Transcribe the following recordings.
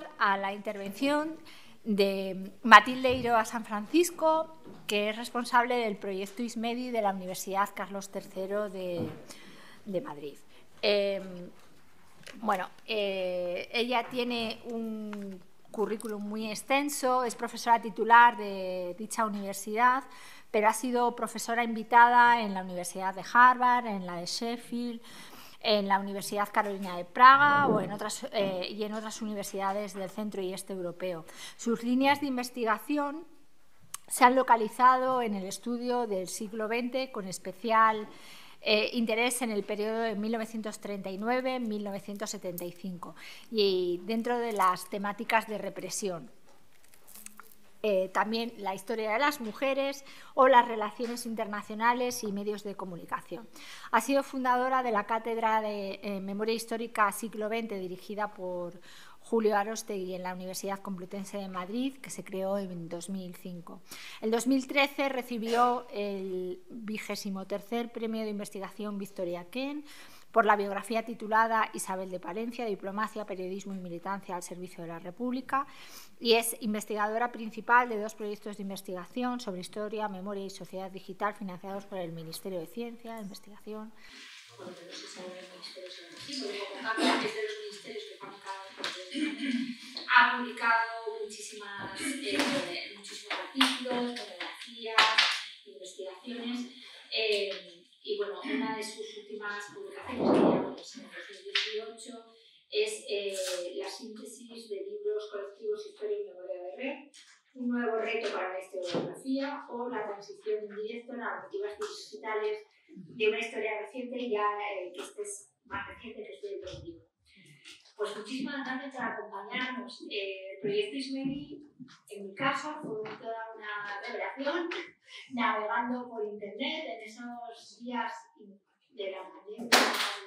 pasar a la intervención de Matilde Iroa San Francisco, que es responsable del proyecto ISMEDI de la Universidad Carlos III de Madrid. Ella tiene un currículum muy extenso, es profesora titular de dicha universidad, pero ha sido profesora invitada en la Universidad de Harvard, en la de Sheffield, en la Universidad Carolina de Praga y en otras universidades del centro y este europeo. Sus líneas de investigación se han localizado en el estudio del siglo XX, con especial interés en el periodo de 1939-1975 y dentro de las temáticas de represión. También la historia de las mujeres o las relaciones internacionales y medios de comunicación. Ha sido fundadora de la Cátedra de Memoria Histórica Siglo XX, dirigida por Julio Aróstegui en la Universidad Complutense de Madrid, que se creó en 2005. En 2013 recibió el 23º Premio de Investigación Victoria Kent por la biografía titulada Isabel de Palencia, Diplomacia, Periodismo y Militancia al Servicio de la República, y es investigadora principal de 2 proyectos de investigación sobre historia, memoria y sociedad digital financiados por el Ministerio de Ciencia, Investigación. Bueno, pero no se sabe el Ministerio de Ciencia, es de los ministerios que ha publicado muchísimos artículos, monografías, investigaciones. Y bueno, una de sus últimas publicaciones, que ya en 2018, es la síntesis de libros colectivos Historia y Memoria de Red, un nuevo reto para la historiografía, o la transición en directo en narrativas digitales de una historia reciente, ya que este es más reciente que este del libro. Pues muchísimas gracias por acompañarnos. El proyecto ISMEDI, en mi caso, fue toda una revelación, navegando por internet en esos días de la pandemia y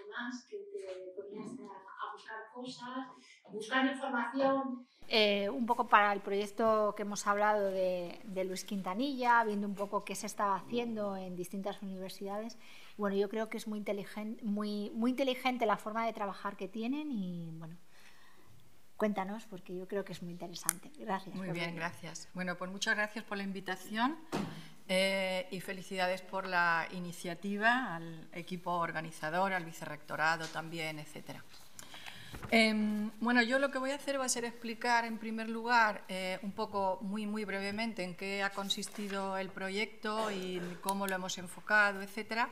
demás, que te ponías a buscar cosas, buscando información. Un poco para el proyecto que hemos hablado de Luis Quintanilla, viendo un poco qué se estaba haciendo en distintas universidades. Bueno, yo creo que es muy inteligente la forma de trabajar que tienen y, bueno, cuéntanos, porque yo creo que es muy interesante. Gracias. Muy bien, gracias. Bueno, pues muchas gracias por la invitación y felicidades por la iniciativa, al equipo organizador, al vicerrectorado también, etcétera. Bueno, yo lo que voy a hacer va a ser explicar en primer lugar un poco muy brevemente en qué ha consistido el proyecto y cómo lo hemos enfocado, etcétera.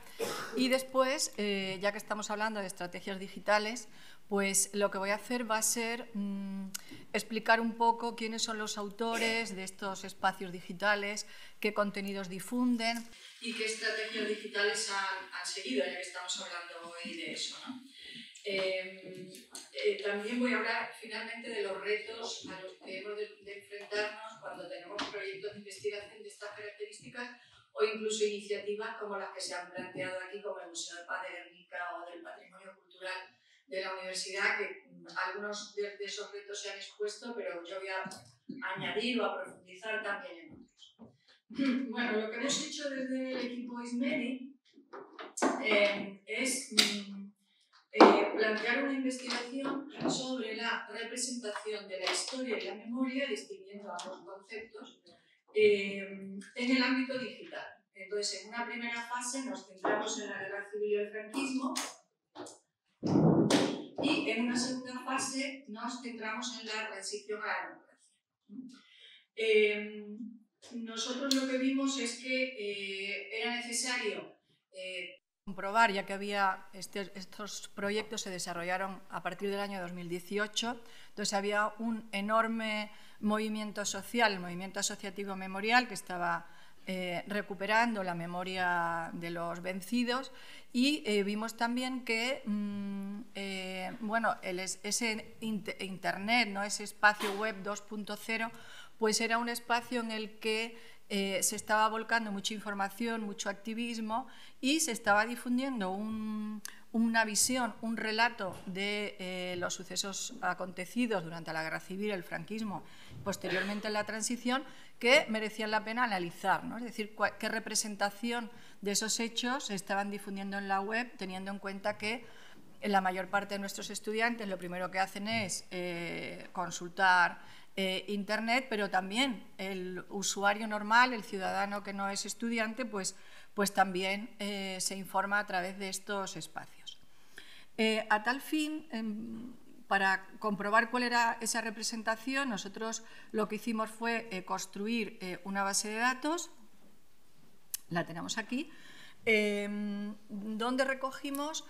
Y después, ya que estamos hablando de estrategias digitales, pues lo que voy a hacer va a ser explicar un poco quiénes son los autores de estos espacios digitales, qué contenidos difunden y qué estrategias digitales han seguido, ya que estamos hablando hoy de eso, ¿no? También voy a hablar finalmente de los retos a los que hemos de enfrentarnos cuando tenemos proyectos de investigación de estas características o incluso iniciativas como las que se han planteado aquí, como el Museo de Paz de Guernica o del Patrimonio Cultural de la Universidad, que algunos de esos retos se han expuesto, pero yo voy a añadir o a profundizar también en otros. Bueno, lo que hemos hecho desde el equipo ISMEDI es plantear una investigación sobre la representación de la historia y la memoria, distinguiendo ambos conceptos, en el ámbito digital. Entonces, en una primera fase nos centramos en la guerra civil y el franquismo, y en una segunda fase nos centramos en la transición a la democracia. Nosotros lo que vimos es que era necesario comprobar, ya que había estos proyectos se desarrollaron a partir del año 2018, entonces había un enorme movimiento social, el movimiento asociativo memorial, que estaba recuperando la memoria de los vencidos, y vimos también que bueno, ese Internet, ¿no? Ese espacio web 2.0, pues era un espacio en el que se estaba volcando mucha información, mucho activismo, y se estaba difundiendo una visión, un relato de los sucesos acontecidos durante la Guerra Civil, el franquismo, posteriormente en la transición, que merecían la pena analizar, ¿no? Es decir, qué representación de esos hechos se estaban difundiendo en la web, teniendo en cuenta que la mayor parte de nuestros estudiantes lo primero que hacen es consultar Internet, pero también el usuario normal, el ciudadano que no es estudiante, pues también se informa a través de estos espacios. A tal fin, para comprobar cuál era esa representación, nosotros lo que hicimos fue construir una base de datos, la tenemos aquí, donde recogimos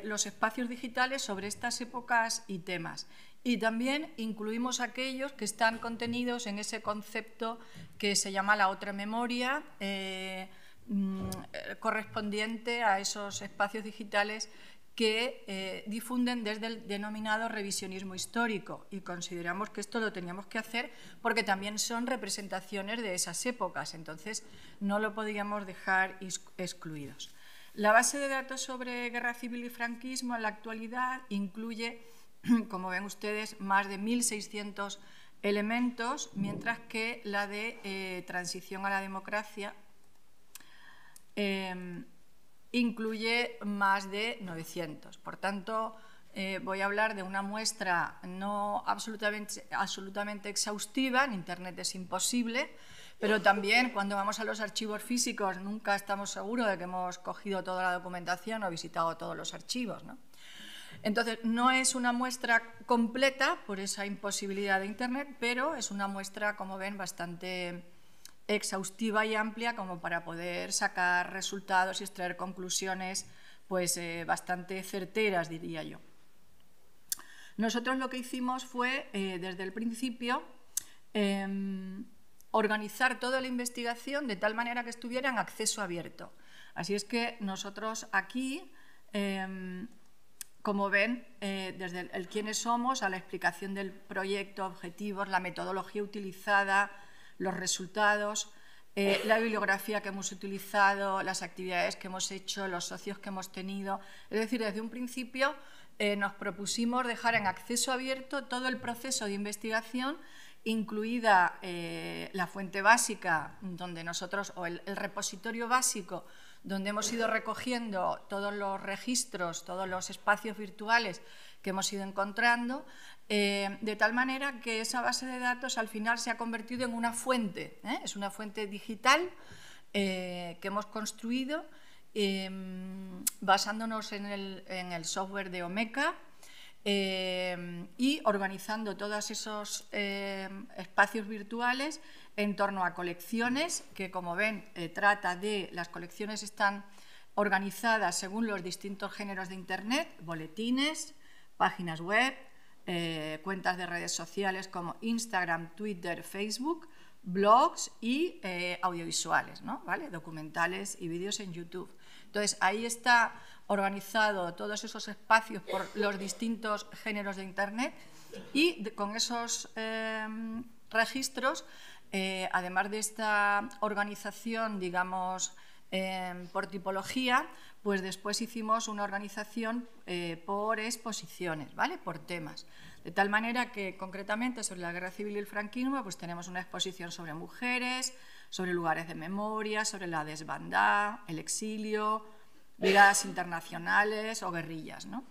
los espacios digitales sobre estas épocas y temas. Y también incluimos aquellos que están contenidos en ese concepto que se llama la otra memoria, correspondiente a esos espacios digitales que difunden desde el denominado revisionismo histórico, y consideramos que esto lo teníamos que hacer porque también son representaciones de esas épocas, entonces no lo podíamos dejar excluidos. La base de datos sobre guerra civil y franquismo en la actualidad incluye, como ven ustedes, más de 1.600 elementos, mientras que la de transición a la democracia incluye más de 900. Por tanto, voy a hablar de una muestra no absolutamente exhaustiva, en Internet es imposible, pero también cuando vamos a los archivos físicos nunca estamos seguros de que hemos cogido toda la documentación o visitado todos los archivos, ¿no? Entonces, no es una muestra completa por esa imposibilidad de Internet, pero es una muestra, como ven, bastante exhaustiva y amplia como para poder sacar resultados y extraer conclusiones pues, bastante certeras, diría yo. Nosotros lo que hicimos fue, desde el principio, organizar toda la investigación de tal manera que estuviera en acceso abierto. Así es que nosotros aquí, como ven, desde el quiénes somos a la explicación del proyecto, objetivos, la metodología utilizada, los resultados, la bibliografía que hemos utilizado, las actividades que hemos hecho, los socios que hemos tenido. Es decir, desde un principio nos propusimos dejar en acceso abierto todo el proceso de investigación, incluida la fuente básica, donde nosotros, o el repositorio básico, donde hemos ido recogiendo todos los registros, todos los espacios virtuales que hemos ido encontrando, de tal manera que esa base de datos al final se ha convertido en una fuente, es una fuente digital que hemos construido basándonos en el software de Omeka y organizando todos esos espacios virtuales en torno a colecciones que, como ven, las colecciones están organizadas según los distintos géneros de Internet, boletines, páginas web, cuentas de redes sociales como Instagram, Twitter, Facebook, blogs y audiovisuales, ¿no? ¿Vale? Documentales y vídeos en YouTube. Entonces, ahí está organizado todos esos espacios por los distintos géneros de Internet y con esos registros, además de esta organización, digamos, por tipología, pues después hicimos una organización por exposiciones, ¿vale? Por temas. De tal manera que, concretamente, sobre la guerra civil y el franquismo, pues tenemos una exposición sobre mujeres, sobre lugares de memoria, sobre la desbandada, el exilio, brigadas internacionales o guerrillas, ¿no?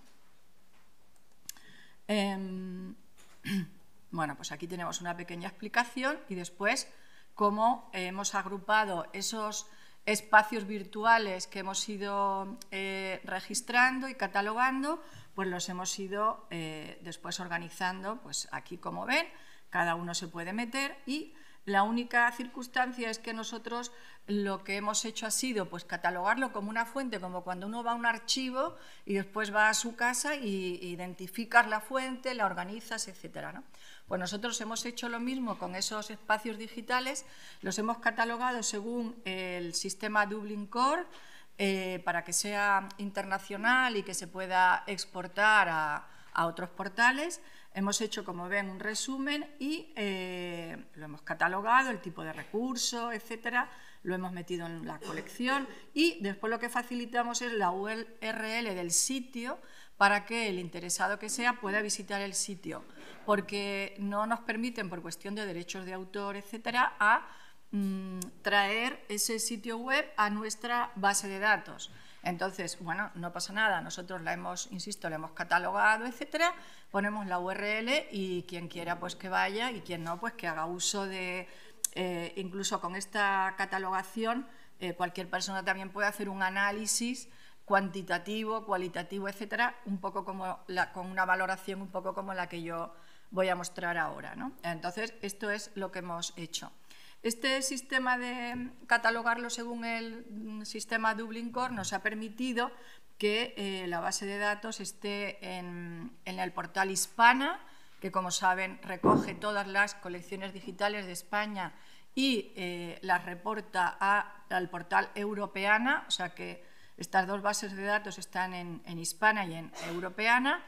Bueno, pues aquí tenemos una pequeña explicación y después cómo hemos agrupado esos espacios virtuales que hemos ido registrando y catalogando, pues los hemos ido después organizando, pues aquí como ven, cada uno se puede meter y la única circunstancia es que nosotros lo que hemos hecho ha sido pues catalogarlo como una fuente, como cuando uno va a un archivo y después va a su casa y identificas la fuente, la organizas, etcétera, ¿no? Pues nosotros hemos hecho lo mismo con esos espacios digitales, los hemos catalogado según el sistema Dublin Core para que sea internacional y que se pueda exportar a otros portales. Hemos hecho, como ven, un resumen y lo hemos catalogado, el tipo de recurso, etcétera, lo hemos metido en la colección y después lo que facilitamos es la URL del sitio para que el interesado que sea pueda visitar el sitio, porque no nos permiten, por cuestión de derechos de autor, etcétera, traer ese sitio web a nuestra base de datos. Entonces, bueno, no pasa nada, nosotros la hemos, insisto, la hemos catalogado, etcétera, ponemos la URL y quien quiera pues que vaya y quien no pues que haga uso de, incluso con esta catalogación, cualquier persona también puede hacer un análisis cuantitativo, cualitativo, etcétera, un poco como con una valoración un poco como la que yo voy a mostrar ahora, ¿no? Entonces, esto es lo que hemos hecho. Este sistema de catalogarlo según el sistema Dublin Core nos ha permitido que la base de datos esté en el portal Hispana, que como saben recoge todas las colecciones digitales de España y las reporta al portal Europeana, o sea que estas dos bases de datos están en Hispana y en Europeana.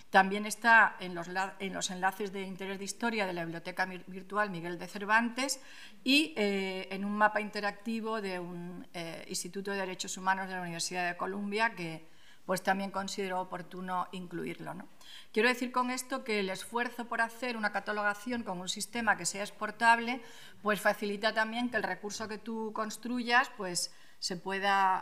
También está en los enlaces de interés de historia de la Biblioteca Virtual Miguel de Cervantes y en un mapa interactivo de un Instituto de Derechos Humanos de la Universidad de Columbia que pues también considero oportuno incluirlo, ¿no? Quiero decir con esto que el esfuerzo por hacer una catalogación con un sistema que sea exportable pues facilita también que el recurso que tú construyas pues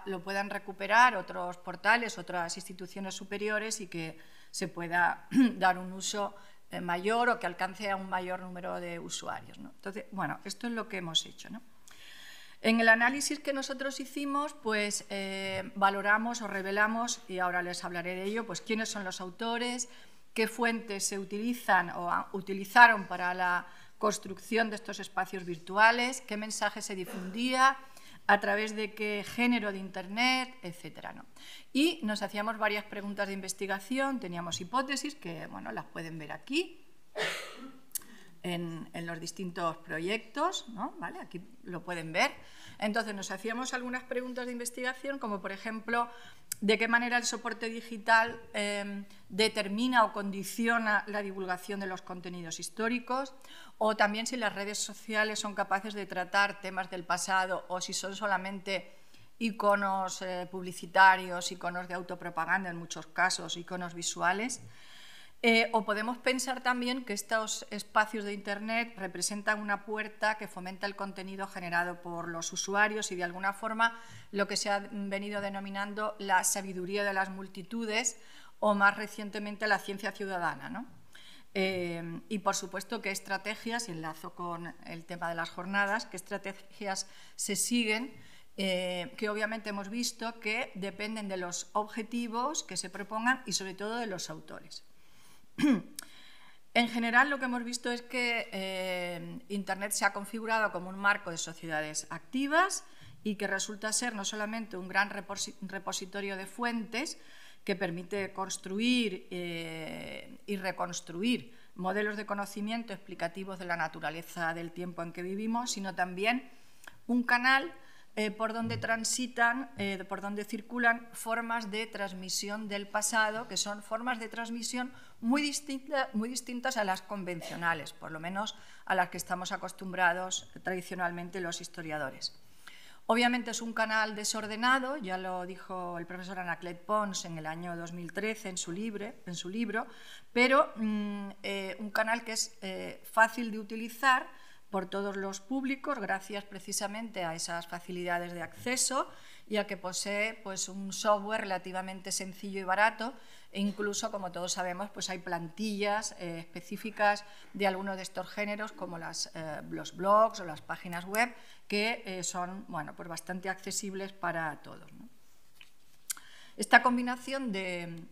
lo puedan recuperar otros portales, otras instituciones superiores y que se pueda dar un uso mayor o que alcance a un mayor número de usuarios, ¿no? Entonces, bueno, esto es lo que hemos hecho, ¿no? En el análisis que nosotros hicimos, pues valoramos o revelamos, y ahora les hablaré de ello, pues quiénes son los autores, qué fuentes se utilizan o utilizaron para la construcción de estos espacios virtuales, qué mensaje se difundía, a través de qué género de Internet, etcétera, ¿no? Y nos hacíamos varias preguntas de investigación, teníamos hipótesis que, bueno, las pueden ver aquí, en los distintos proyectos, ¿no? ¿Vale? Aquí lo pueden ver. Entonces, nos hacíamos algunas preguntas de investigación, como por ejemplo, de qué manera el soporte digital determina o condiciona la divulgación de los contenidos históricos, o también si las redes sociales son capaces de tratar temas del pasado o si son solamente iconos publicitarios, iconos de autopropaganda en muchos casos, iconos visuales. O podemos pensar también que estos espacios de Internet representan una puerta que fomenta el contenido generado por los usuarios y de alguna forma lo que se ha venido denominando la sabiduría de las multitudes o más recientemente la ciencia ciudadana, ¿no? Y por supuesto qué estrategias, y enlazo con el tema de las jornadas, qué estrategias se siguen, que obviamente hemos visto que dependen de los objetivos que se propongan y sobre todo de los autores. En general, lo que hemos visto es que Internet se ha configurado como un marco de sociedades activas y que resulta ser no solamente un gran repositorio de fuentes que permite construir y reconstruir modelos de conocimiento explicativos de la naturaleza del tiempo en que vivimos, sino también un canal por donde transitan, por donde circulan formas de transmisión del pasado, que son formas de transmisión muy distintas a las convencionales, por lo menos a las que estamos acostumbrados tradicionalmente los historiadores. Obviamente es un canal desordenado, ya lo dijo el profesor Anaclet Pons en el año 2013 en su libro, pero un canal que es fácil de utilizar por todos los públicos, gracias precisamente a esas facilidades de acceso y a que posee pues, un software relativamente sencillo y barato e incluso, como todos sabemos, pues hay plantillas específicas de algunos de estos géneros como los blogs o las páginas web que son bueno, pues bastante accesibles para todos, ¿no? Esta combinación de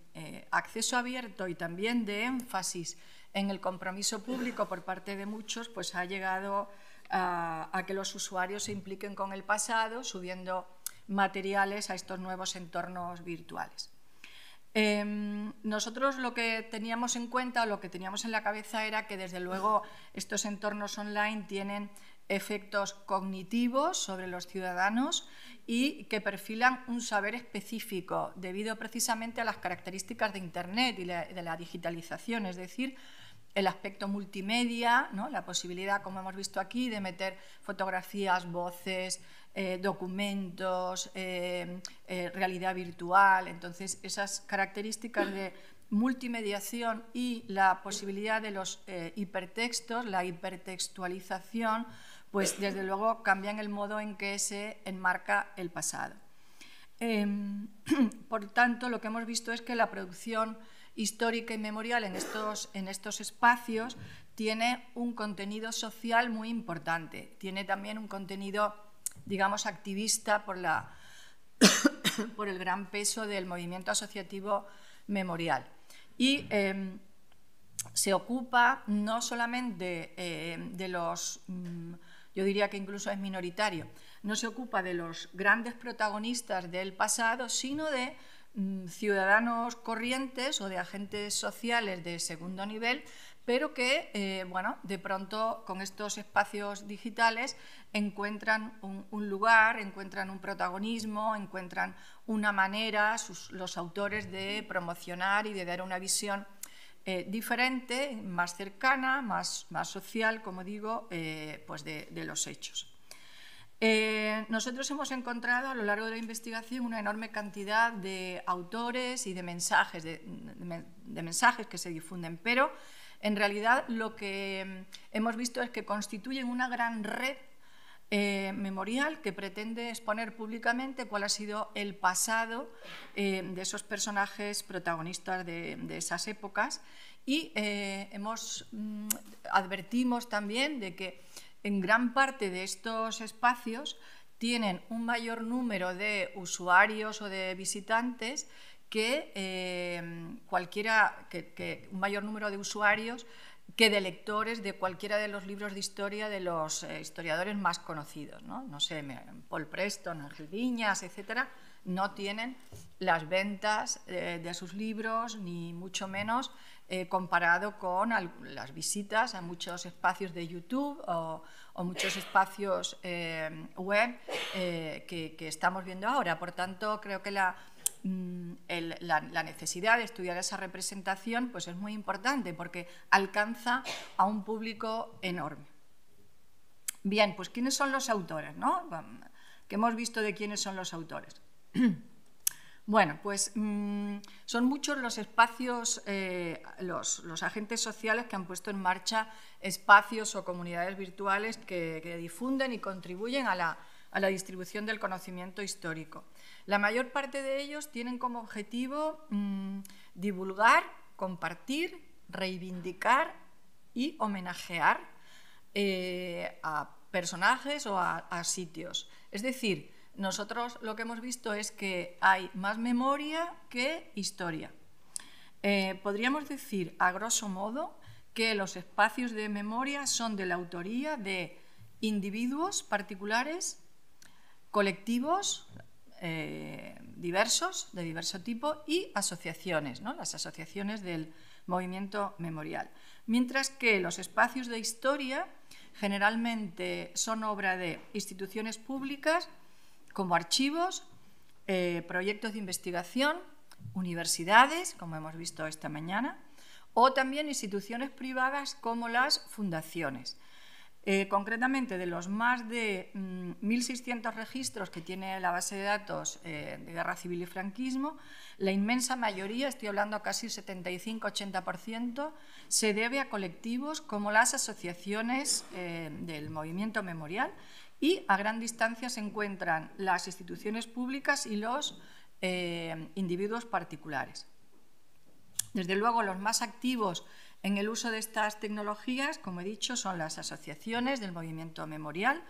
acceso abierto y también de énfasis en el compromiso público por parte de muchos, pues ha llegado a que los usuarios se impliquen con el pasado, subiendo materiales a estos nuevos entornos virtuales. Nosotros lo que teníamos en cuenta, o lo que teníamos en la cabeza era que desde luego estos entornos online tienen efectos cognitivos sobre los ciudadanos y que perfilan un saber específico debido precisamente a las características de Internet y de la digitalización, es decir, el aspecto multimedia, ¿no? La posibilidad, como hemos visto aquí, de meter fotografías, voces, documentos, realidad virtual. Entonces, esas características de multimediación y la posibilidad de los hipertextos, la hipertextualización, pues desde luego cambian el modo en que se enmarca el pasado. Por tanto, lo que hemos visto es que la producción histórica y memorial en estos espacios tiene un contenido social muy importante, tiene también un contenido, digamos, activista por el gran peso del movimiento asociativo memorial. Y se ocupa no solamente de los, yo diría que incluso es minoritario, no se ocupa de los grandes protagonistas del pasado, sino de ciudadanos corrientes o de agentes sociales de segundo nivel, pero que, bueno, de pronto con estos espacios digitales encuentran un lugar, encuentran un protagonismo, encuentran una manera, los autores, de promocionar y de dar una visión diferente, más cercana, más social, como digo, pues de los hechos. Nosotros hemos encontrado a lo largo de la investigación una enorme cantidad de autores y de mensajes, de mensajes que se difunden, pero en realidad lo que hemos visto es que constituyen una gran red memorial que pretende exponer públicamente cuál ha sido el pasado de esos personajes protagonistas de esas épocas, y advertimos también de que en gran parte de estos espacios tienen un mayor número de usuarios o de visitantes que un mayor número de usuarios que de lectores de cualquiera de los libros de historia de los historiadores más conocidos, ¿no? No sé, Paul Preston, Ángel Viñas, etcétera, no tienen las ventas de sus libros, ni mucho menos comparado con las visitas a muchos espacios de YouTube o muchos espacios web que estamos viendo ahora. Por tanto, creo que la necesidad de estudiar esa representación pues es muy importante porque alcanza a un público enorme. Bien, pues ¿quiénes son los autores, ¿no? ¿Qué hemos visto de quiénes son los autores? Bueno, pues son muchos los espacios, los agentes sociales que han puesto en marcha espacios o comunidades virtuales que difunden y contribuyen a la distribución del conocimiento histórico. La mayor parte de ellos tienen como objetivo divulgar, compartir, reivindicar y homenajear a personajes o a sitios. Es decir, nosotros lo que hemos visto es que hay más memoria que historia. Podríamos decir, a grosso modo, que los espacios de memoria son de la autoría de individuos particulares, colectivos diversos, de diverso tipo, y asociaciones, ¿no? Las asociaciones del movimiento memorial. Mientras que los espacios de historia generalmente son obra de instituciones públicas, como archivos, proyectos de investigación, universidades, como hemos visto esta mañana, o también instituciones privadas como las fundaciones. Concretamente, de los más de 1.600 registros que tiene la base de datos de Guerra Civil y Franquismo, la inmensa mayoría, estoy hablando casi 75-80%, se debe a colectivos como las asociaciones del movimiento memorial, y a gran distancia se encuentran las instituciones públicas y los individuos particulares. Desde luego, los más activos en el uso de estas tecnologías, como he dicho, son las asociaciones del movimiento memorial,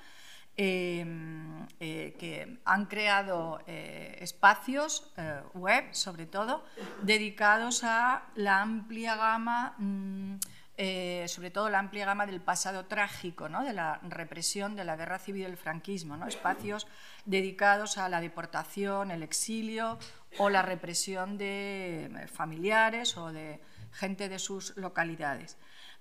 que han creado espacios web, sobre todo, dedicados a la amplia gama, sobre todo la amplia gama del pasado trágico, ¿no? De la represión de la Guerra Civil y el franquismo, ¿no? Espacios dedicados a la deportación, el exilio o la represión de familiares o de gente de sus localidades.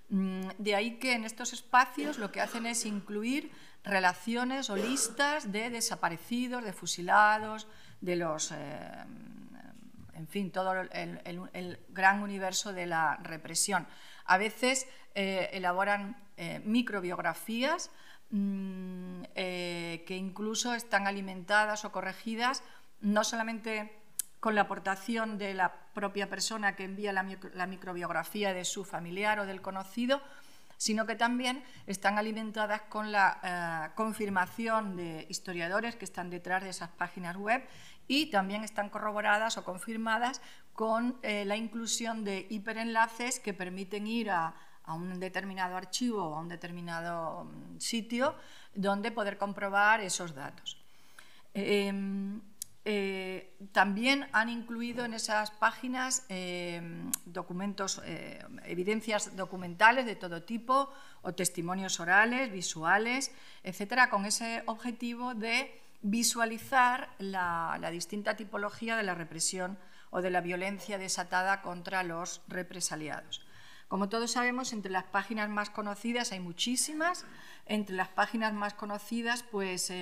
De ahí que en estos espacios lo que hacen es incluir relaciones o listas de desaparecidos, de fusilados, de los, en fin, todo el gran universo de la represión. A veces elaboran microbiografías que incluso están alimentadas o corregidas no solamente con la aportación de la propia persona que envía la microbiografía de su familiar o del conocido, sino que también están alimentadas con la confirmación de historiadores que están detrás de esas páginas web y también están corroboradas o confirmadas con la inclusión de hiperenlaces que permiten ir a un determinado archivo o a un determinado sitio donde poder comprobar esos datos. También han incluido en esas páginas documentos, evidencias documentales de todo tipo o testimonios orales, visuales, etcétera, con ese objetivo de visualizar la distinta tipología de la represión o de la violencia desatada contra los represaliados. Como todos sabemos, entre las páginas más conocidas hay muchísimas. Entre las páginas más conocidas, pues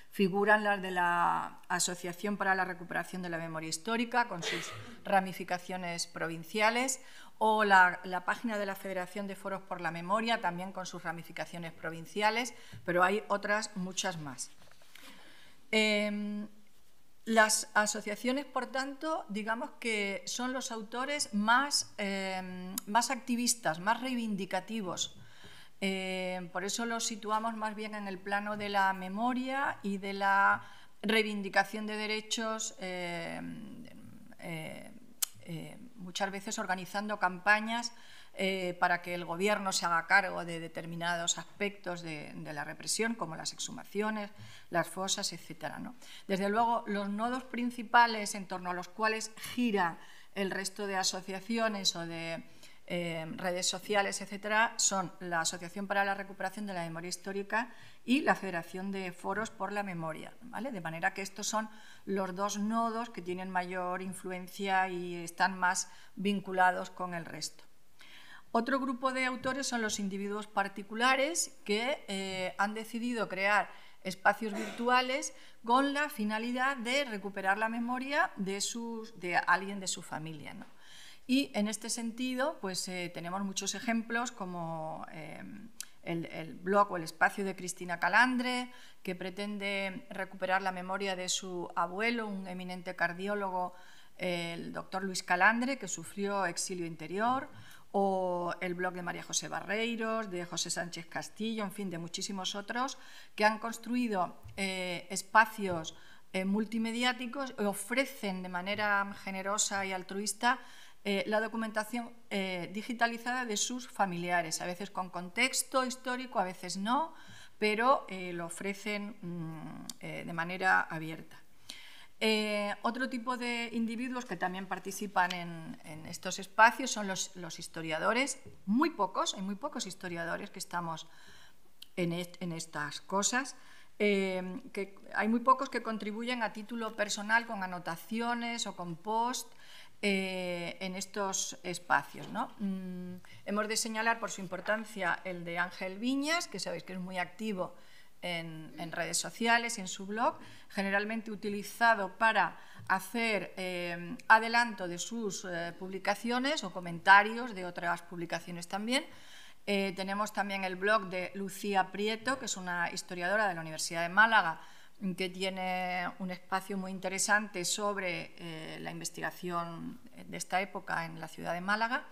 figuran las de la Asociación para la Recuperación de la Memoria Histórica, con sus ramificaciones provinciales, o la página de la Federación de Foros por la Memoria, también con sus ramificaciones provinciales, pero hay otras muchas más. Las asociaciones, por tanto, digamos que son los autores más activistas, más reivindicativos. Por eso los situamos más bien en el plano de la memoria y de la reivindicación de derechos, muchas veces organizando campañas para que el gobierno se haga cargo de determinados aspectos de la represión, como las exhumaciones, las fosas, etc., ¿no? Desde luego, los nodos principales en torno a los cuales gira el resto de asociaciones o de redes sociales, etcétera, son la Asociación para la Recuperación de la Memoria Histórica y la Federación de Foros por la Memoria, ¿vale? De manera que estos son los dos nodos que tienen mayor influencia y están más vinculados con el resto. Otro grupo de autores son los individuos particulares que han decidido crear espacios virtuales con la finalidad de recuperar la memoria de alguien de su familia, ¿no? Y en este sentido, pues tenemos muchos ejemplos como el blog o el espacio de Cristina Calandre, que pretende recuperar la memoria de su abuelo, un eminente cardiólogo, el doctor Luis Calandre, que sufrió exilio interior, o el blog de María José Barreiros, de José Sánchez Castillo, en fin, de muchísimos otros, que han construido espacios multimediáticos y ofrecen de manera generosa y altruista la documentación digitalizada de sus familiares, a veces con contexto histórico, a veces no, pero lo ofrecen de manera abierta. Otro tipo de individuos que también participan en estos espacios son los historiadores, muy pocos, hay muy pocos historiadores que estamos en estas cosas, que hay muy pocos que contribuyen a título personal con anotaciones o con post en estos espacios, ¿no? Hemos de señalar por su importancia el de Ángel Viñas, que sabéis que es muy activo en redes sociales y en su blog, generalmente utilizado para hacer adelanto de sus publicaciones o comentarios de otras publicaciones también. Tenemos también el blog de Lucía Prieto, que es una historiadora de la Universidad de Málaga, que tiene un espacio muy interesante sobre la investigación de esta época en la ciudad de Málaga.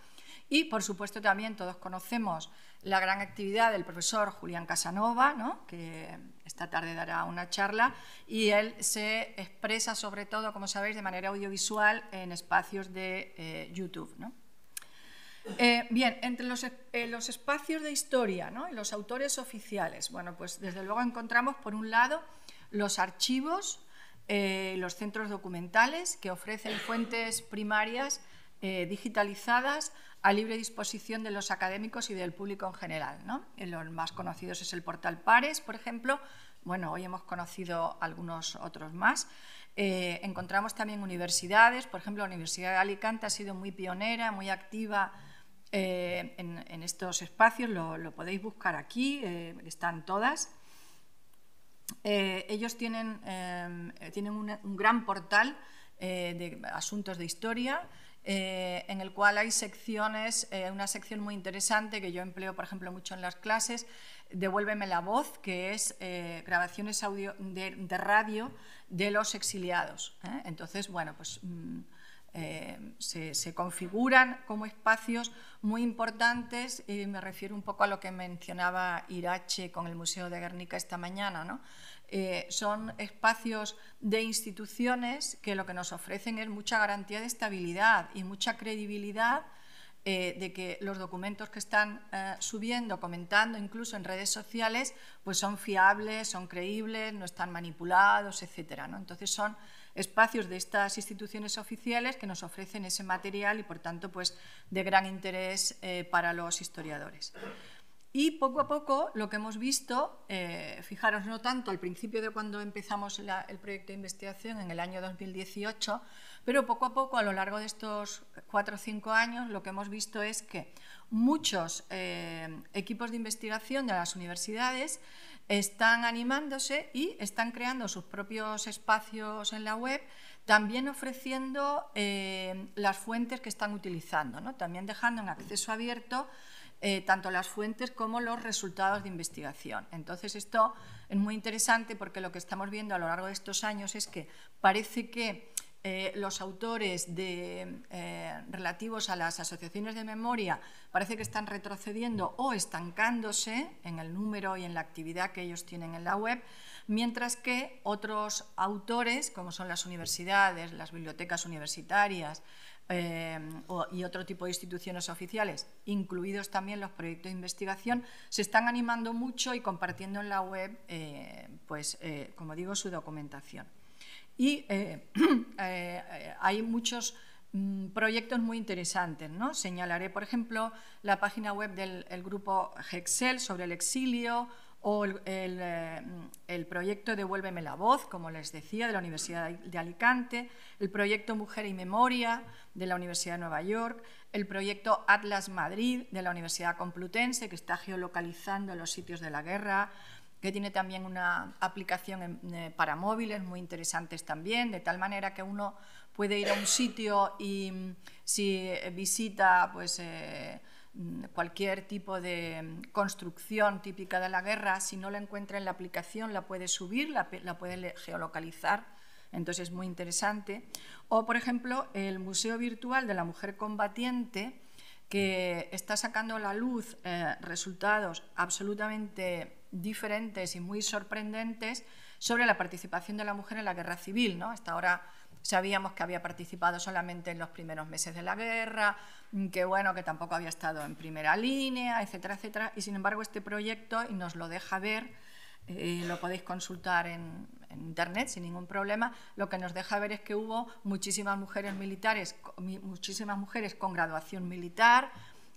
Y, por supuesto, también todos conocemos la gran actividad del profesor Julián Casanova, ¿no?, que esta tarde dará una charla, y él se expresa, sobre todo, como sabéis, de manera audiovisual en espacios de YouTube, ¿no? Bien, entre los espacios de historia, ¿no?, y los autores oficiales, bueno, pues desde luego encontramos, por un lado, los archivos, los centros documentales que ofrecen fuentes primarias digitalizadas a libre disposición de los académicos y del público en general, ¿no? Los más conocidos es el portal Pares, por ejemplo. Bueno, hoy hemos conocido algunos otros más. Encontramos también universidades, por ejemplo, la Universidad de Alicante ha sido muy pionera, muy activa en estos espacios, lo podéis buscar aquí, están todas. Ellos tienen un gran portal de asuntos de historia, en el cual hay secciones, una sección muy interesante que yo empleo, por ejemplo, mucho en las clases, Devuélveme la voz, que es grabaciones audio de radio de los exiliados. Entonces, bueno, pues se configuran como espacios muy importantes, y me refiero un poco a lo que mencionaba Irache con el Museo de Guernica esta mañana, ¿no? Son espacios de instituciones que lo que nos ofrecen es mucha garantía de estabilidad y mucha credibilidad de que los documentos que están subiendo, comentando, incluso en redes sociales, pues son fiables, son creíbles, no están manipulados, etcétera, ¿no? Entonces son espacios de estas instituciones oficiales que nos ofrecen ese material y, por tanto, pues de gran interés para los historiadores. Y poco a poco lo que hemos visto, fijaros, no tanto al principio de cuando empezamos el proyecto de investigación en el año 2018, pero poco a poco a lo largo de estos 4 o 5 años lo que hemos visto es que muchos equipos de investigación de las universidades están animándose y están creando sus propios espacios en la web, también ofreciendo las fuentes que están utilizando, ¿no? También dejando en acceso abierto tanto las fuentes como los resultados de investigación. Entonces esto es muy interesante porque lo que estamos viendo a lo largo de estos años es que parece que los autores relativos a las asociaciones de memoria parece que están retrocediendo o estancándose en el número y en la actividad que ellos tienen en la web, mientras que otros autores, como son las universidades, las bibliotecas universitarias, y otro tipo de instituciones oficiales, incluidos también los proyectos de investigación, se están animando mucho y compartiendo en la web, como digo, su documentación. Y hay muchos proyectos muy interesantes, ¿no? Señalaré, por ejemplo, la página web del grupo Hexel sobre el exilio, o el proyecto Devuélveme la voz, como les decía, de la Universidad de Alicante, el proyecto Mujer y Memoria de la Universidad de Nueva York, el proyecto Atlas Madrid de la Universidad Complutense, que está geolocalizando los sitios de la guerra, que tiene también una aplicación para móviles muy interesantes también, de tal manera que uno puede ir a un sitio y si visita pues, cualquier tipo de construcción típica de la guerra, si no la encuentra en la aplicación, la puede subir, la puede geolocalizar, entonces es muy interesante. O, por ejemplo, el Museo Virtual de la Mujer Combatiente, que está sacando a la luz resultados absolutamente diferentes y muy sorprendentes sobre la participación de la mujer en la guerra civil, ¿no? Hasta ahora sabíamos que había participado solamente en los primeros meses de la guerra, que bueno, que tampoco había estado en primera línea, etcétera, etcétera, y sin embargo este proyecto, y nos lo deja ver, lo podéis consultar en internet sin ningún problema, lo que nos deja ver es que hubo muchísimas mujeres militares, muchísimas mujeres con graduación militar,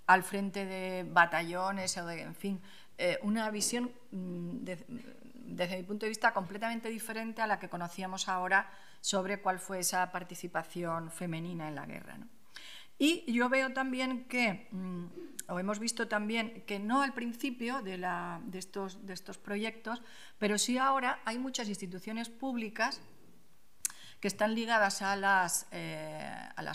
al frente de batallones, o de, en fin, una visión desde mi punto de vista completamente diferente a la que conocíamos ahora sobre cuál fue esa participación femenina en la guerra, ¿no? Y yo veo también que, o hemos visto también que no al principio de estos proyectos, pero sí ahora hay muchas instituciones públicas que están ligadas a las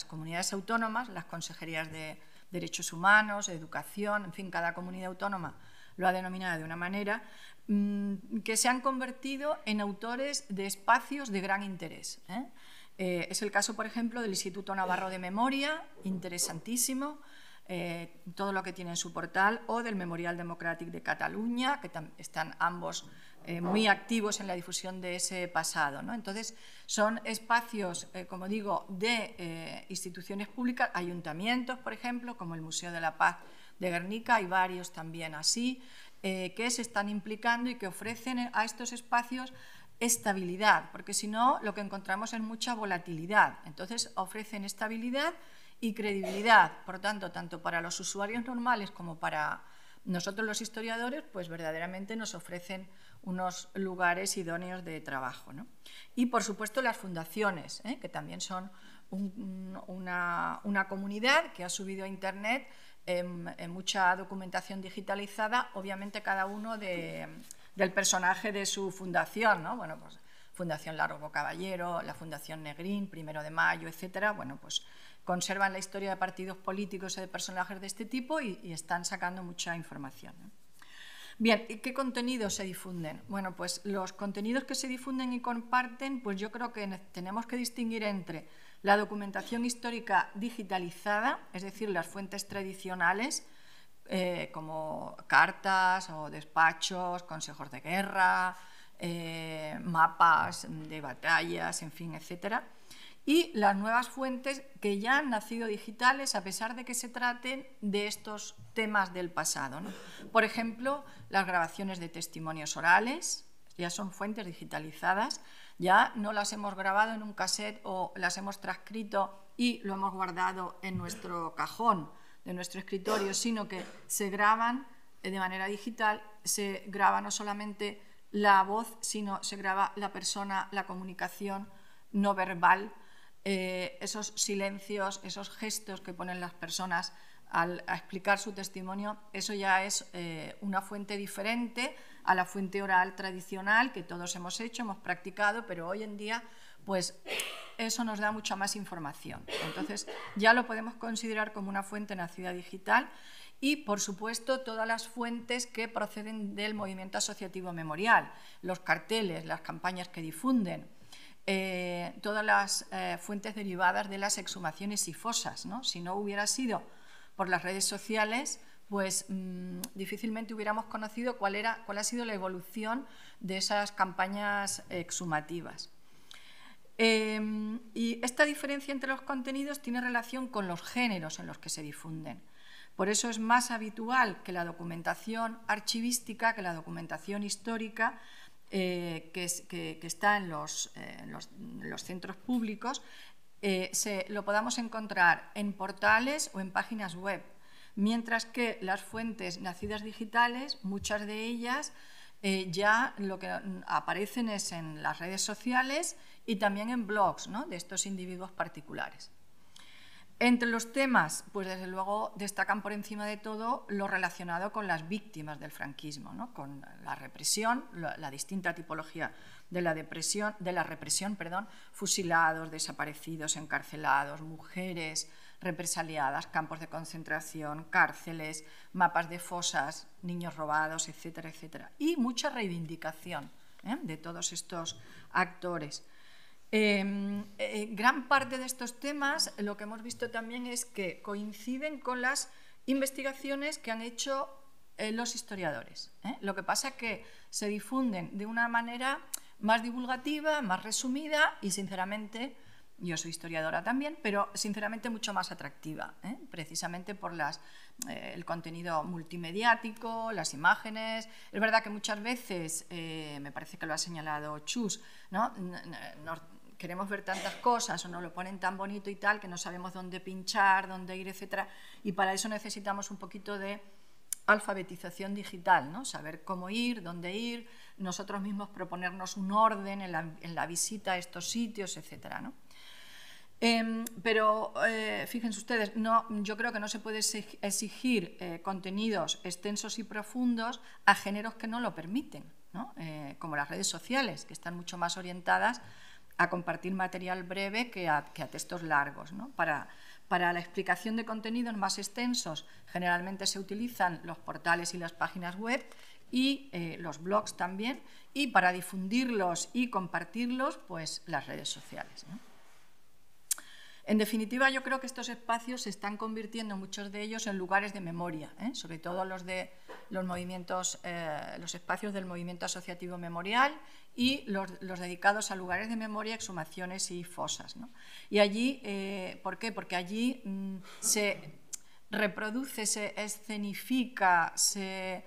comunidades autónomas, las consejerías de Derechos Humanos, de Educación, en fin, cada comunidad autónoma lo ha denominado de una manera, que se han convertido en autores de espacios de gran interés, es el caso, por ejemplo, del Instituto Navarro de Memoria, interesantísimo, todo lo que tiene en su portal, o del Memorial Democràtic de Cataluña, que están ambos muy activos en la difusión de ese pasado, ¿no? Entonces, son espacios, como digo, de instituciones públicas, ayuntamientos, por ejemplo, como el Museo de la Paz de Guernica, hay varios también así, que se están implicando y que ofrecen a estos espacios estabilidad, porque si no lo que encontramos es mucha volatilidad. Entonces ofrecen estabilidad y credibilidad, por tanto, tanto para los usuarios normales como para nosotros los historiadores, pues verdaderamente nos ofrecen unos lugares idóneos de trabajo, ¿no? Y por supuesto las fundaciones, que también son una comunidad que ha subido a internet en mucha documentación digitalizada, obviamente cada uno del personaje de su fundación, ¿no? Bueno, pues Fundación Largo Caballero, la Fundación Negrín, 1 de Mayo, etcétera. Bueno, pues conservan la historia de partidos políticos y de personajes de este tipo y están sacando mucha información, ¿no? Bien, ¿y qué contenidos se difunden? Bueno, pues los contenidos que se difunden y comparten, pues yo creo que tenemos que distinguir entre la documentación histórica digitalizada, es decir, las fuentes tradicionales, como cartas o despachos, consejos de guerra, mapas de batallas, en fin, etcétera, y las nuevas fuentes que ya han nacido digitales a pesar de que se traten de estos temas del pasado, ¿no? Por ejemplo, las grabaciones de testimonios orales ya son fuentes digitalizadas, ya no las hemos grabado en un cassette o las hemos transcrito y lo hemos guardado en nuestro cajón de nuestro escritorio, sino que se graban de manera digital, se graba no solamente la voz, sino se graba la persona, la comunicación no verbal, esos silencios, esos gestos que ponen las personas a explicar su testimonio, eso ya es una fuente diferente a la fuente oral tradicional que todos hemos hecho, hemos practicado, pero hoy en día pues eso nos da mucha más información. Entonces ya lo podemos considerar como una fuente nacida digital y, por supuesto, todas las fuentes que proceden del movimiento asociativo memorial, los carteles, las campañas que difunden, todas las fuentes derivadas de las exhumaciones y fosas, ¿no? Si no hubiera sido por las redes sociales, pues difícilmente hubiéramos conocido cuál ha sido la evolución de esas campañas exhumativas. Y esta diferencia entre los contenidos tiene relación con los géneros en los que se difunden. Por eso es más habitual que la documentación archivística, que la documentación histórica, que está en los centros públicos, lo podamos encontrar en portales o en páginas web, mientras que las fuentes nacidas digitales, muchas de ellas ya lo que aparecen es en las redes sociales y también en blogs, ¿no?, de estos individuos particulares. Entre los temas, pues desde luego destacan por encima de todo lo relacionado con las víctimas del franquismo, ¿no?, con la represión, la distinta tipología de la represión, fusilados, desaparecidos, encarcelados, mujeres represaliadas, campos de concentración, cárceles, mapas de fosas, niños robados, etcétera, etcétera. Y mucha reivindicación de todos estos actores. Gran parte de estos temas, lo que hemos visto también es que coinciden con las investigaciones que han hecho los historiadores. Lo que pasa es que se difunden de una manera más divulgativa, más resumida y, sinceramente, yo soy historiadora también, pero sinceramente mucho más atractiva, precisamente por el contenido multimediático, las imágenes. Es verdad que muchas veces, me parece que lo ha señalado Chus, ¿no?, queremos ver tantas cosas o nos lo ponen tan bonito y tal que no sabemos dónde pinchar, dónde ir, etcétera, y para eso necesitamos un poquito de alfabetización digital, ¿no?, saber cómo ir, dónde ir, nosotros mismos proponernos un orden en la visita a estos sitios, etcétera, ¿no? Pero fíjense ustedes, yo creo que no se puede exigir contenidos extensos y profundos a géneros que no lo permiten, ¿no?, como las redes sociales, que están mucho más orientadas a compartir material breve que a textos largos, ¿no? Para la explicación de contenidos más extensos generalmente se utilizan los portales y las páginas web y los blogs también, y para difundirlos y compartirlos, pues las redes sociales, ¿no? En definitiva, yo creo que estos espacios se están convirtiendo, muchos de ellos, en lugares de memoria, sobre todo los espacios del movimiento asociativo memorial y los dedicados a lugares de memoria, exhumaciones y fosas, ¿no? Y allí, ¿por qué? Porque allí se reproduce, se escenifica, se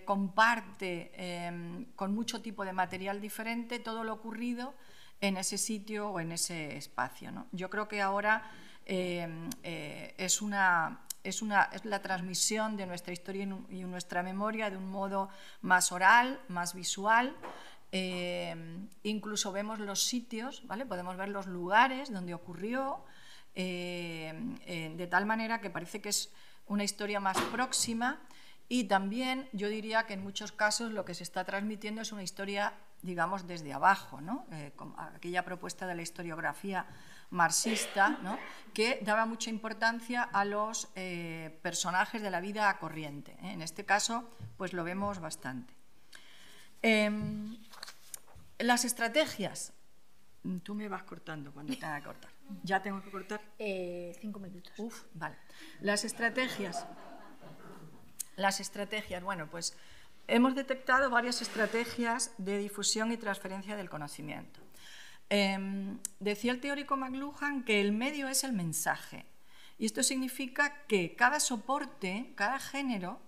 comparte con mucho tipo de material diferente todo lo ocurrido en ese sitio o en ese espacio, ¿no? Yo creo que ahora es la transmisión de nuestra historia y nuestra memoria de un modo más oral, más visual. Incluso vemos los sitios, ¿vale? Podemos ver los lugares donde ocurrió, de tal manera que parece que es una historia más próxima, y también yo diría que en muchos casos lo que se está transmitiendo es una historia, digamos, desde abajo, ¿no? Aquella propuesta de la historiografía marxista, ¿no?, que daba mucha importancia a los personajes de la vida corriente. En este caso, pues lo vemos bastante. Las estrategias. Tú me vas cortando cuando tenga que cortar. ¿Ya tengo que cortar? 5 minutos. Uf, vale. Las estrategias, bueno, pues hemos detectado varias estrategias de difusión y transferencia del conocimiento. Decía el teórico McLuhan que el medio es el mensaje. Y esto significa que cada soporte, cada género,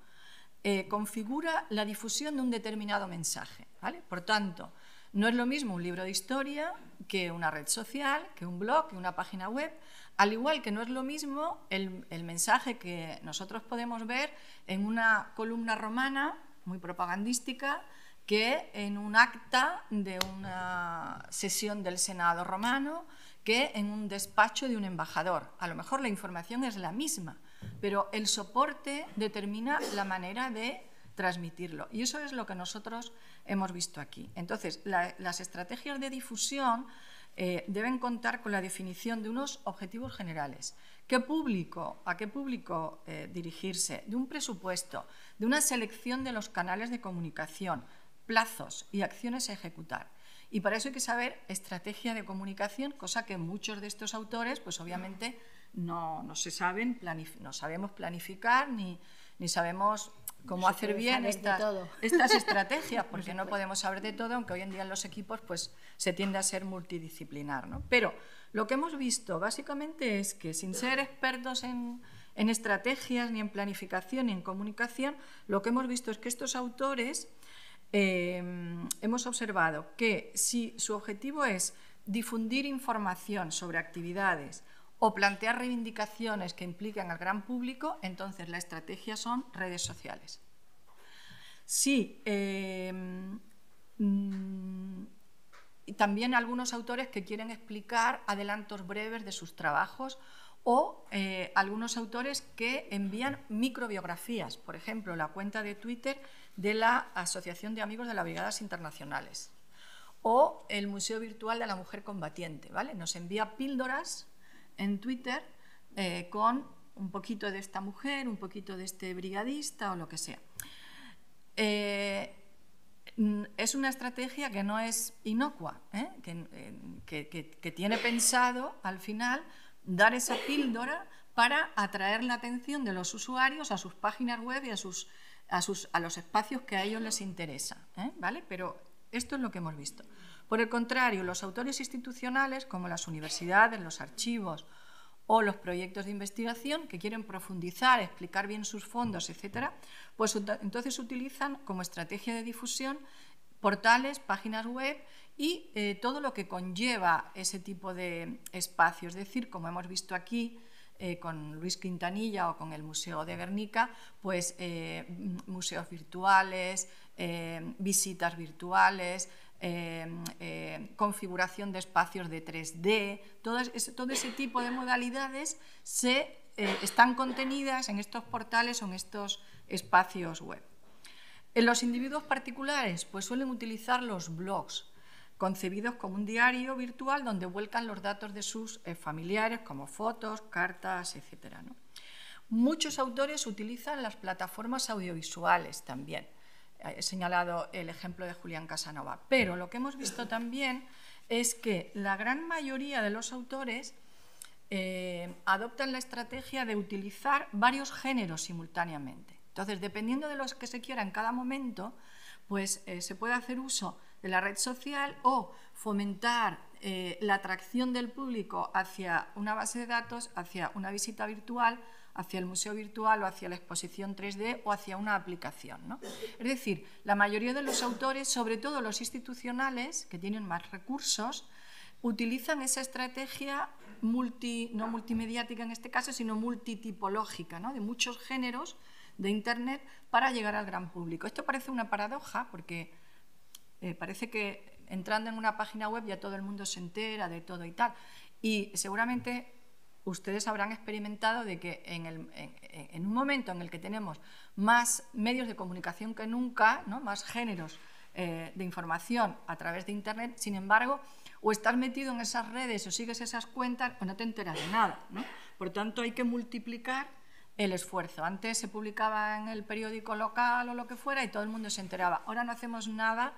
configura la difusión de un determinado mensaje, ¿vale? Por tanto, no es lo mismo un libro de historia que una red social, que un blog, que una página web, al igual que no es lo mismo el mensaje que nosotros podemos ver en una columna romana muy propagandística que en un acta de una sesión del Senado romano, que en un despacho de un embajador. A lo mejor la información es la misma, pero el soporte determina la manera de transmitirlo. Y eso es lo que nosotros hemos visto aquí. Entonces, las estrategias de difusión deben contar con la definición de unos objetivos generales. ¿A qué público dirigirse? De un presupuesto, de una selección de los canales de comunicación, plazos y acciones a ejecutar. Y para eso hay que saber estrategia de comunicación, cosa que muchos de estos autores, pues obviamente no sabemos planificar ni sabemos cómo hacer bien estas estrategias, porque no podemos saber de todo, aunque hoy en día en los equipos pues, se tiende a ser multidisciplinar, ¿no? Pero lo que hemos visto básicamente es que sin ser expertos en estrategias, ni en planificación, ni en comunicación, lo que hemos visto es que estos autores hemos observado que si su objetivo es difundir información sobre actividades o plantear reivindicaciones que implican al gran público, entonces la estrategia son redes sociales. Sí, y también algunos autores que quieren explicar adelantos breves de sus trabajos o algunos autores que envían microbiografías, por ejemplo, la cuenta de Twitter de la Asociación de Amigos de las Brigadas Internacionales o el Museo Virtual de la Mujer Combatiente, ¿vale? Nos envía píldoras en Twitter con un poquito de esta mujer, un poquito de este brigadista o lo que sea. Es una estrategia que no es inocua, que tiene pensado al final dar esa píldora para atraer la atención de los usuarios a sus páginas web y a los espacios que a ellos les interesa, ¿vale? Pero esto es lo que hemos visto. Por el contrario, los autores institucionales, como las universidades, los archivos o los proyectos de investigación que quieren profundizar, explicar bien sus fondos, etcétera, pues entonces utilizan como estrategia de difusión portales, páginas web y todo lo que conlleva ese tipo de espacio. Es decir, como hemos visto aquí con Luis Quintanilla o con el Museo de Guernica, pues museos virtuales, visitas virtuales, configuración de espacios de 3D, todo ese tipo de modalidades están contenidas en estos portales o en estos espacios web. En los individuos particulares pues suelen utilizar los blogs, concebidos como un diario virtual donde vuelcan los datos de sus familiares, como fotos, cartas, etc., ¿no? Muchos autores utilizan las plataformas audiovisuales también. He señalado el ejemplo de Julián Casanova, pero lo que hemos visto también es que la gran mayoría de los autores adoptan la estrategia de utilizar varios géneros simultáneamente. Entonces, dependiendo de los que se quiera en cada momento, pues se puede hacer uso de la red social o fomentar la atracción del público hacia una base de datos, hacia una visita virtual, hacia el museo virtual o hacia la exposición 3D o hacia una aplicación, ¿no? Es decir, la mayoría de los autores, sobre todo los institucionales, que tienen más recursos, utilizan esa estrategia no multimediática en este caso, sino multitipológica, ¿no? De muchos géneros de Internet para llegar al gran público. Esto parece una paradoja porque parece que entrando en una página web ya todo el mundo se entera de todo y tal. Y seguramente ustedes habrán experimentado de que en un momento en el que tenemos más medios de comunicación que nunca, ¿no? Más géneros de información a través de Internet. Sin embargo, o estás metido en esas redes o sigues esas cuentas o no te enteras de nada, ¿no? Por tanto, hay que multiplicar el esfuerzo. Antes se publicaba en el periódico local o lo que fuera y todo el mundo se enteraba. Ahora no hacemos nada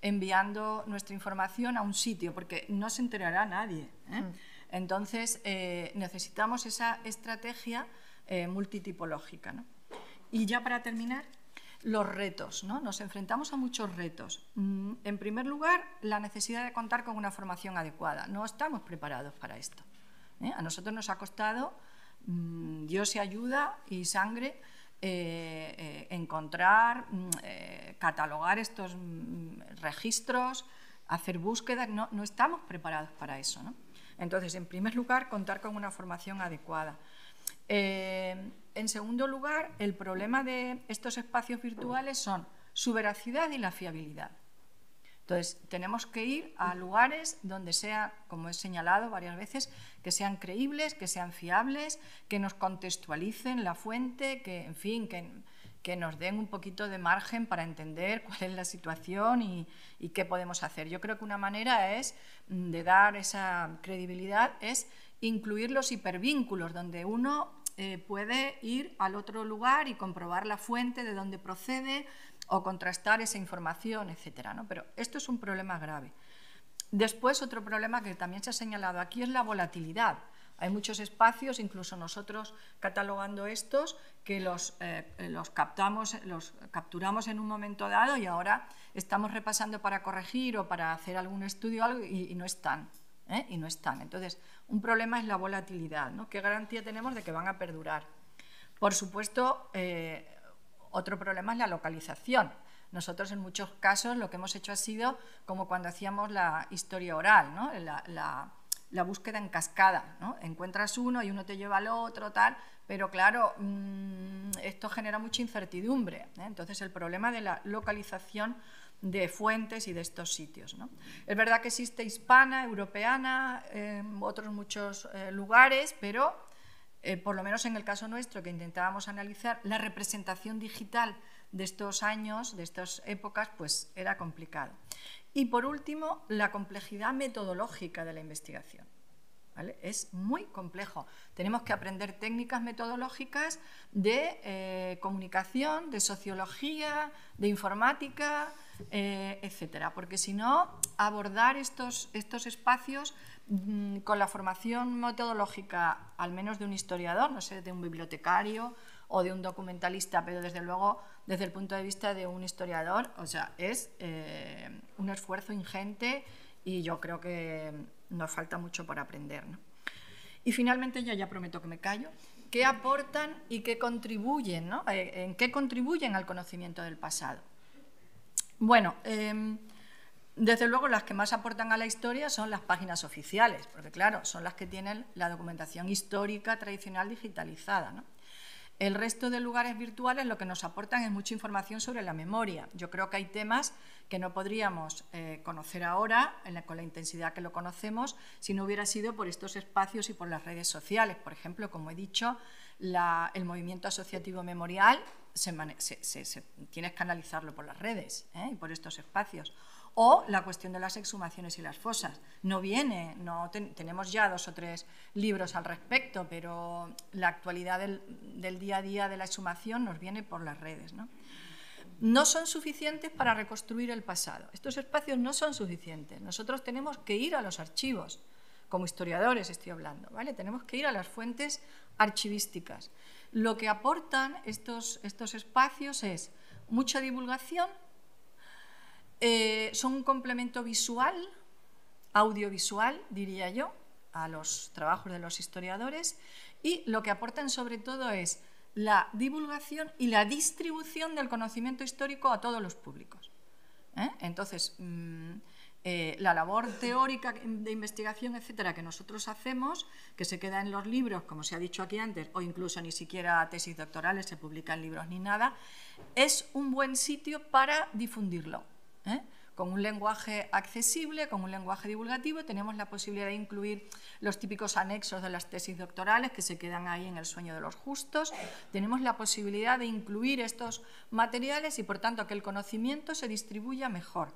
enviando nuestra información a un sitio porque no se enterará nadie, ¿eh? Entonces, necesitamos esa estrategia multitipológica, ¿no? Y ya para terminar, los retos, ¿no? Nos enfrentamos a muchos retos. En primer lugar, la necesidad de contar con una formación adecuada. No estamos preparados para esto, ¿eh? A nosotros nos ha costado Dios y ayuda y sangre encontrar, catalogar estos registros, hacer búsquedas. No estamos preparados para eso, ¿no? Entonces, en primer lugar, contar con una formación adecuada. En segundo lugar, el problema de estos espacios virtuales son su veracidad y la fiabilidad. Entonces, tenemos que ir a lugares donde sea, como he señalado varias veces, que sean creíbles, que sean fiables, que nos contextualicen la fuente, que, en fin, que nos den un poquito de margen para entender cuál es la situación y qué podemos hacer. Yo creo que una manera de dar esa credibilidad es incluir los hipervínculos, donde uno puede ir al otro lugar y comprobar la fuente de dónde procede o contrastar esa información, etcétera, ¿no? Pero esto es un problema grave. Después, otro problema que también se ha señalado aquí es la volatilidad. Hay muchos espacios, incluso nosotros catalogando estos, que los capturamos en un momento dado y ahora estamos repasando para corregir o para hacer algún estudio y no están. Y no están. Entonces, un problema es la volatilidad, ¿no? ¿Qué garantía tenemos de que van a perdurar? Por supuesto, otro problema es la localización. Nosotros, en muchos casos, lo que hemos hecho ha sido como cuando hacíamos la historia oral, ¿no? La búsqueda en cascada, ¿no? Encuentras uno y uno te lleva al otro, tal, pero claro, esto genera mucha incertidumbre, ¿eh? Entonces, el problema de la localización de fuentes y de estos sitios, ¿no? Es verdad que existe hispana, europeana, otros muchos lugares, pero por lo menos en el caso nuestro, que intentábamos analizar la representación digital de estos años, de estas épocas, pues era complicado. Y por último, la complejidad metodológica de la investigación, ¿vale? Es muy complejo. Tenemos que aprender técnicas metodológicas de comunicación, de sociología, de informática, etcétera, porque si no, abordar estos espacios con la formación metodológica, al menos de un historiador, no sé, de un bibliotecario o de un documentalista, pero desde luego desde el punto de vista de un historiador, o sea, es un esfuerzo ingente y yo creo que nos falta mucho por aprender, ¿no? Y finalmente, ya prometo que me callo, ¿qué aportan y qué contribuyen, ¿no? ¿En qué contribuyen al conocimiento del pasado? Bueno, desde luego las que más aportan a la historia son las páginas oficiales, porque claro, son las que tienen la documentación histórica tradicional digitalizada, ¿no? El resto de lugares virtuales lo que nos aportan es mucha información sobre la memoria. Yo creo que hay temas que no podríamos conocer ahora con la intensidad que lo conocemos si no hubiera sido por estos espacios y por las redes sociales. Por ejemplo, como he dicho, el movimiento asociativo memorial tienes que analizarlo por las redes, y por estos espacios. O la cuestión de las exhumaciones y las fosas. Tenemos ya 2 o 3 libros al respecto, pero la actualidad del día a día de la exhumación nos viene por las redes, ¿no? No son suficientes para reconstruir el pasado. Estos espacios no son suficientes. Nosotros tenemos que ir a los archivos, como historiadores estoy hablando, ¿vale? Tenemos que ir a las fuentes archivísticas. Lo que aportan estos espacios es mucha divulgación. Son un complemento visual, audiovisual, diría yo, a los trabajos de los historiadores, y lo que aportan sobre todo es la divulgación y la distribución del conocimiento histórico a todos los públicos. Entonces, la labor teórica de investigación, etcétera, que nosotros hacemos, que se queda en los libros, como se ha dicho aquí antes, o incluso ni siquiera tesis doctorales se publican libros ni nada, es un buen sitio para difundirlo. con un lenguaje accesible, con un lenguaje divulgativo. Tenemos la posibilidad de incluir los típicos anexos de las tesis doctorales que se quedan ahí en el sueño de los justos. Tenemos la posibilidad de incluir estos materiales y, por tanto, que el conocimiento se distribuya mejor.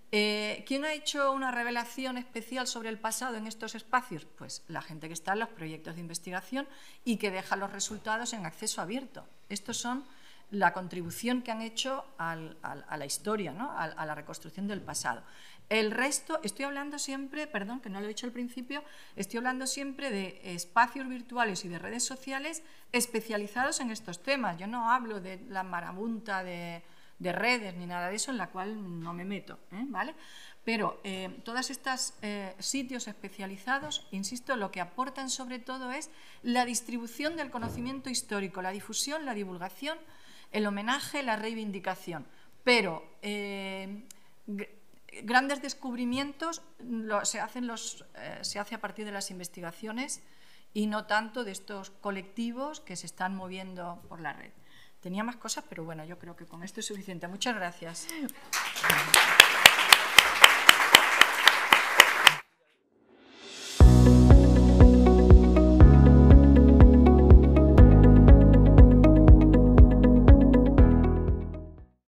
¿Quién ha hecho una revelación especial sobre el pasado en estos espacios? Pues la gente que está en los proyectos de investigación y que deja los resultados en acceso abierto. Estos son la contribución que han hecho a la historia, ¿no? a la reconstrucción del pasado. El resto, estoy hablando siempre, perdón, que no lo he dicho al principio, estoy hablando siempre de espacios virtuales y de redes sociales especializados en estos temas. Yo no hablo de la marabunta de redes ni nada de eso, en la cual no me meto, ¿vale? Pero todos estos sitios especializados, insisto, lo que aportan sobre todo es la distribución del conocimiento histórico, la difusión, la divulgación, el homenaje, la reivindicación. Pero grandes descubrimientos se hace a partir de las investigaciones y no tanto de estos colectivos que se están moviendo por la red. Tenía más cosas, pero bueno, yo creo que con esto es suficiente. Muchas gracias.